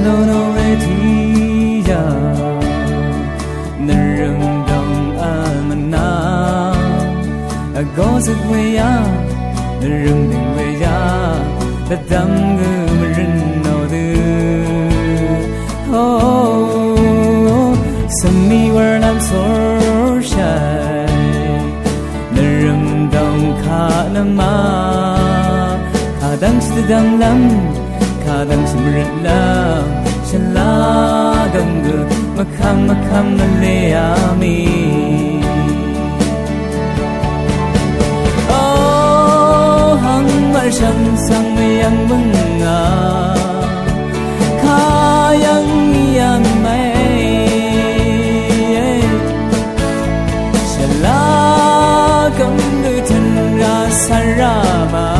no no we thi ya naram dong amana a go zuk we ya naram ding we ya the dam gu marin no de oh sami where I'm so shy naram dong kha nama kha dang sti dam lam kha dang sim rit lam shala gam gu makam le ami oh hang mar sham sang me yang bung nga kha yang mai shala gam gu than ra sarama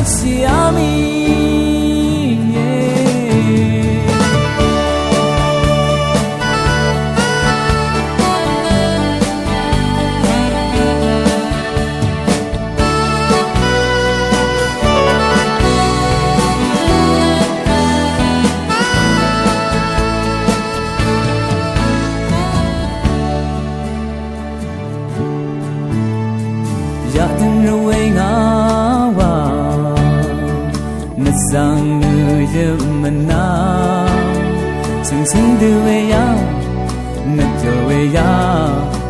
Siami ya từng ruồi ngã sang người giúp mình na sung sung đưa về ya nát cho về ya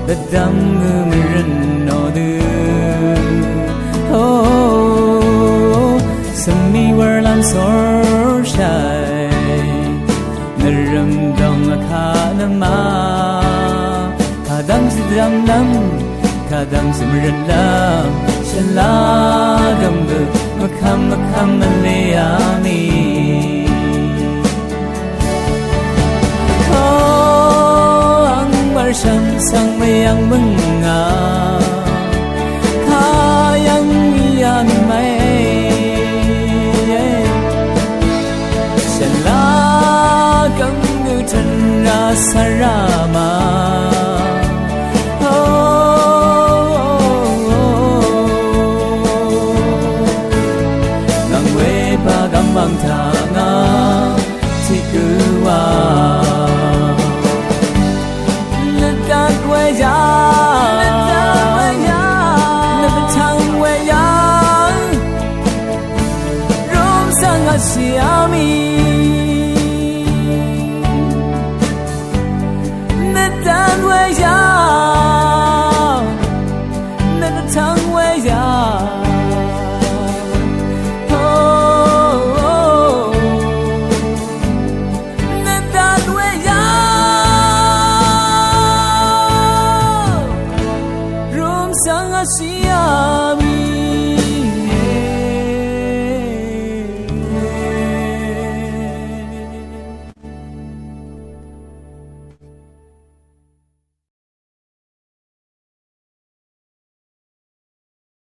đất đam người mình nó đưa oh send me where I'm so shy naram dong kha nama kha dang sidam lam kha dang simran lam shala gam gu makam le ami oh ang mar sham sang me yang bung nga kha yang yan mai shala gam gu than ra sarama bang thanga thi cứ wa let that way ya